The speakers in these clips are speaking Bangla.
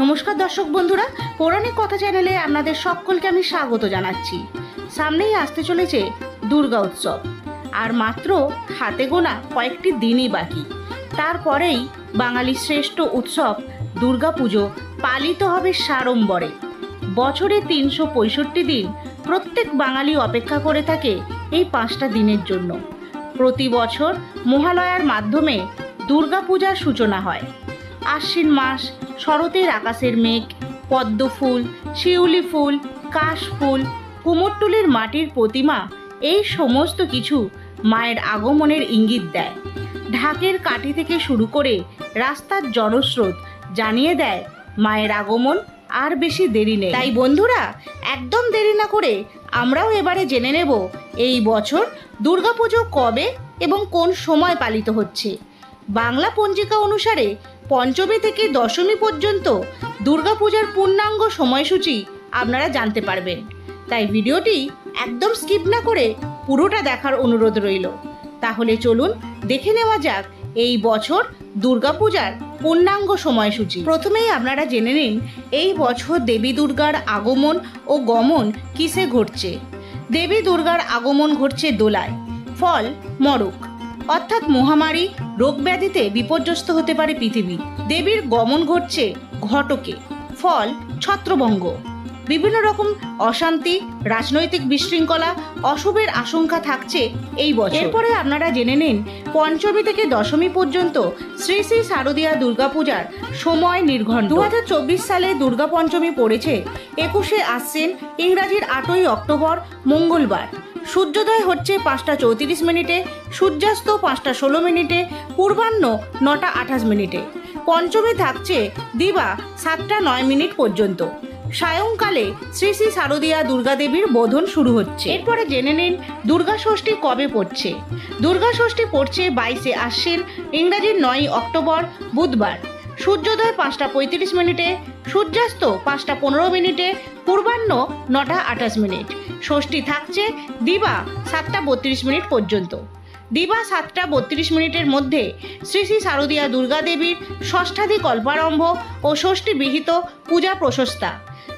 নমস্কার দর্শক বন্ধুরা, পৌরাণিক কথা চ্যানেলে আপনাদের সকলকে আমি স্বাগত জানাচ্ছি। সামনেই আসতে চলেছে দুর্গা উৎসব, আর মাত্র হাতে গোনা কয়েকটি দিনই বাকি। তারপরেই বাঙালির শ্রেষ্ঠ উৎসব দুর্গা পুজো পালিত হবে সাড়ম্বরে। বছরে 365 দিন প্রত্যেক বাঙালি অপেক্ষা করে থাকে এই 5টা দিনের জন্য। প্রতি বছর মহালয়ার মাধ্যমে দুর্গা পূজার সূচনা হয়। আশ্বিন মাস, শরতের আকাশের মেঘ, পদ্ম ফুল, শিউলি ফুল, কাশ ফুল, কুমোরটুলির মাটির প্রতিমা, এই সমস্ত কিছু মায়ের আগমনের ইঙ্গিত দেয়। ঢাকের কাঠি থেকে শুরু করে রাস্তার জনস্রোত জানিয়ে দেয় মায়ের আগমন আর বেশি দেরি নেই। তাই বন্ধুরা, একদম দেরি না করে আমরাও এবারে জেনে নেব এই বছর দুর্গাপুজো কবে এবং কোন সময় পালিত হচ্ছে। বাংলা পঞ্জিকা অনুসারে পঞ্চমী থেকে দশমী পর্যন্ত দুর্গাপূজার পূর্ণাঙ্গ সময়সূচি আপনারা জানতে পারবেন। তাই ভিডিওটি একদম স্কিপ না করে পুরোটা দেখার অনুরোধ রইল। তাহলে চলুন দেখে নেওয়া যাক এই বছর দুর্গাপূজার পূর্ণাঙ্গ সময়সূচি। প্রথমেই আপনারা জেনে নিন এই বছর দেবী দুর্গার আগমন ও গমন কিসে ঘটছে। দেবী দুর্গার আগমন ঘটছে দোলায়, ফল মরক, অর্থাৎ মহামারী, রোগ ব্যাধিতে বিপর্যস্ত হতে পারে পৃথিবী। দেবীর গমন ঘটছে ঘটকে, ফল ছত্রভঙ্গ, বিভিন্ন রকম অশান্তি, রাজনৈতিক বিশৃঙ্খলা, অশুভের আশঙ্কা থাকছে এই বছর। এরপরে আপনারা জেনে নিন পঞ্চমী থেকে দশমী পর্যন্ত শ্রী শ্রী শারদীয়া দুর্গাপূজার সময় নির্ঘণ্ট। 2024 সালে দুর্গা পঞ্চমী পড়েছে 21শে আশ্বিন, ইংরাজির 8ই অক্টোবর মঙ্গলবার। সূর্যোদয় হচ্ছে 5টা 34 মিনিটে, সূর্যাস্ত 5টা 16 মিনিটে, পূর্বাহ্ন 9টা 28 মিনিটে। পঞ্চমী থাকছে দিবা 7টা 9 মিনিট পর্যন্ত। সায়ংকালে শ্রী শ্রী শারদীয়া দুর্গা দেবীর বোধন শুরু হচ্ছে। এরপরে জেনে নিন দুর্গা ষষ্ঠী কবে পড়ছে। দুর্গা ষষ্ঠী পড়ছে 22শে আশ্বিন, ইংরাজির 9ই অক্টোবর বুধবার। সূর্যোদয় 5টা 35 মিনিটে, সূর্যাস্ত 5টা 15 মিনিটে, পূর্বাহ্ন 9টা 28 মিনিট। ষষ্ঠী থাকছে দিবা 7টা 32 মিনিট পর্যন্ত। দিবা 7টা 32 মিনিটের মধ্যে শ্রী শ্রী শারদীয়া দুর্গা দেবীর ষষ্ঠাদি কল্পারম্ভ ও ষষ্ঠী বিহিত পূজা প্রশস্তা।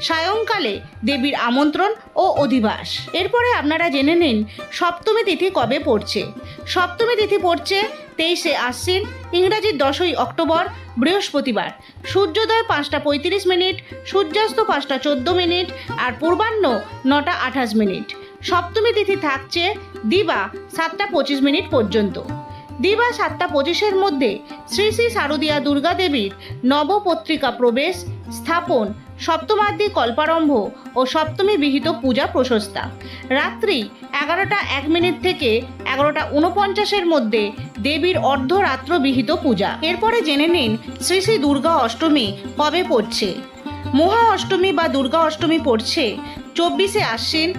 সায়ংকালে দেবীর আমন্ত্রণ ও অধিবাস। এরপরে আপনারা জেনে নিন সপ্তমী তিথি কবে পড়ছে। সপ্তমী তিথি পড়ছে 23শে আশ্বিন, ইংরাজির 10ই অক্টোবর বৃহস্পতিবার। সূর্যোদয় 5টা 35 মিনিট, সূর্যাস্ত 5টা 14 মিনিট আর পূর্বাহ্ন 9টা 28 মিনিট। সপ্তমী তিথি থাকছে দিবা 7টা 25 মিনিট পর্যন্ত। দিবা 7টা 25-এর মধ্যে শ্রী শ্রী শারদীয়া দুর্গা দেবীর নবপত্রিকা প্রবেশ, স্থাপন, সপ্তমাদ্রি কল্পারম্ভ ও সপ্তমী বিহিত পূজা প্রশস্তা। রাত্রি 11টা 1 মিনিট থেকে 11টা 49-এর মধ্যে দেবীর অর্ধরাত্র বিহিত পূজা। এরপরে জেনে নিন শ্রী শ্রী দুর্গা অষ্টমী কবে পড়ছে। মহা অষ্টমী বা দুর্গা অষ্টমী পড়ছে 24শে আশ্বিন,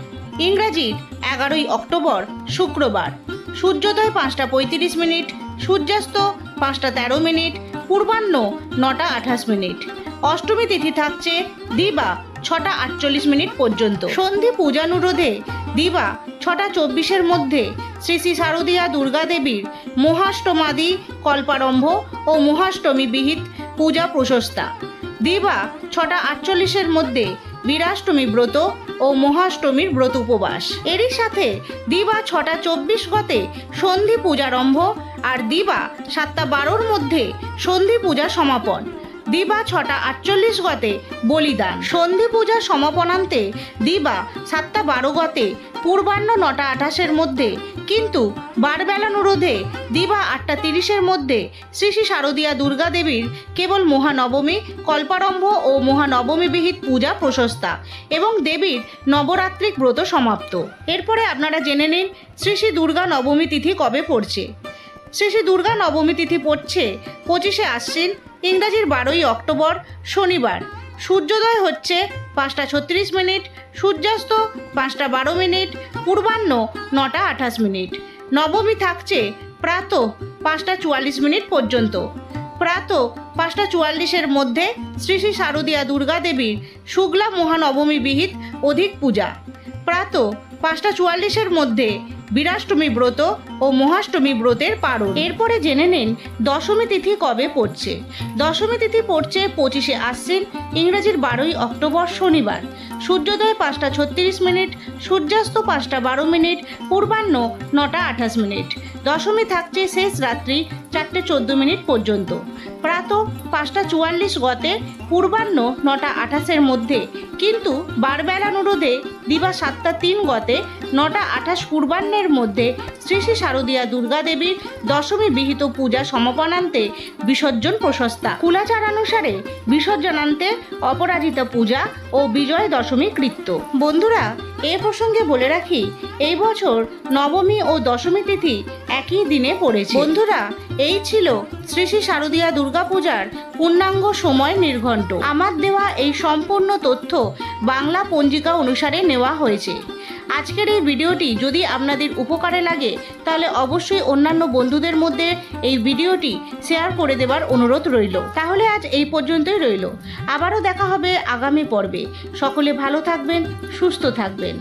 ইংরাজির 11ই অক্টোবর শুক্রবার। সূর্যোদয় 5টা 35 মিনিট, সূর্যাস্ত 5টা 13 মিনিট, পূর্বাহ্ন 9টা 28 মিনিট। অষ্টমী তিথি থাকছে দিবা 6টা 48 মিনিট পর্যন্ত। সন্ধি পূজানুরোধে দিবা 6টা 24-এর মধ্যে শ্রী শ্রী শারদীয়া দুর্গা দেবীর মহাষ্টমাদি কল্পারম্ভ ও মহাষ্টমী বিহিত পূজা প্রশস্তা। দিবা 6টা 48-এর মধ্যে বীরাষ্টমী ব্রত ও মহাষ্টমীর ব্রত উপবাস। এরই সাথে দিবা 6টা 24 গতে সন্ধি পূজারম্ভ আর দিবা 7টা 12-র মধ্যে সন্ধি পূজা সমাপন। দিবা 6টা 48 গতে বলিদান। সন্ধি পূজা সমাপনান্তে দিবা 7টা 12 গতে পূর্বাহ্ন 9টা 28-এর মধ্যে, কিন্তু বারবেলানুরোধে দিবা 8টা 30-এর মধ্যে শ্রী শ্রী শারদীয়া দুর্গা দেবীর কেবল মহানবমী কল্পারম্ভ ও মহানবমী বিহিত পূজা প্রশস্তা এবং দেবীর নবরাত্রিক ব্রত সমাপ্ত। এরপরে আপনারা জেনে নিন শ্রী শ্রী দুর্গা নবমী তিথি কবে পড়ছে। শ্রী শ্রী দুর্গা নবমী তিথি পড়ছে 25শে আশ্বিন, ইংরাজির 12ই অক্টোবর শনিবার। সূর্যোদয় হচ্ছে 5টা 36 মিনিট, সূর্যাস্ত 5টা 12 মিনিট, পূর্বাহ্ন 9টা 28 মিনিট। নবমী থাকছে প্রাতঃ 5টা 44 মিনিট পর্যন্ত। প্রাতঃ 5টা 44-এর মধ্যে শ্রী শ্রী শারদীয়া দুর্গা দেবীর শুক্লা মহানবমী বিহিত অধিক পূজা। প্রাতঃ 5টা 44-এর মধ্যে বীরাষ্টমী ব্রত ও মহাষ্টমী ব্রতের পারণ। এরপরে জেনে নিন দশমী তিথি কবে পড়ছে। দশমী তিথি পড়ছে 25শে আশ্বিন, ইংরেজির 12ই অক্টোবর, শনিবার। সূর্যোদয় 5টা 36 মিনিট, সূর্যাস্ত 5টা 12 মিনিট, পূর্বাহ্ন 9টা 28 মিনিট। দশমী থাকছে শেষ রাত্রি 4টে 14 মিনিট পর্যন্ত। প্রাতঃ 5টা 44 গতে, পূর্বাহ্ন 9টা 28-এর মধ্যে, কিন্তু বারবেলানুরোধে দিবা 7টা 3 গতে 9টা 28 পূর্বাহ্নের মধ্যে শ্রী শ্রী শারদীয়া দুর্গা দেবীর দশমী বিহিত পূজা সমাপনান্তে বিসর্জন প্রশস্তা। কুলাচার অনুসারে বিসর্জনান্তে অপরাজিতা পূজা ও বিজয় দশমী কৃত্য। বন্ধুরা, এ প্রসঙ্গে বলে রাখি, এই বছর নবমী ও দশমী তিথি একই দিনে পড়েছে। বন্ধুরা, এই ছিল শ্রী শ্রী শারদীয়া দুর্গা পূজার পূর্ণাঙ্গ সময় নির্ঘণ্ট। আমার দেওয়া এই সম্পূর্ণ তথ্য বাংলা পঞ্জিকা অনুসারে নেওয়া হয়েছে। আজকের এই ভিডিওটি যদি আপনাদের উপকারে লাগে তাহলে অবশ্যই অন্যান্য বন্ধুদের মধ্যে এই ভিডিওটি শেয়ার করে দেওয়ার অনুরোধ রইল। তাহলে আজ এই পর্যন্তই রইল। আবারও দেখা হবে আগামী পর্বে। সকলে ভালো থাকবেন, সুস্থ থাকবেন।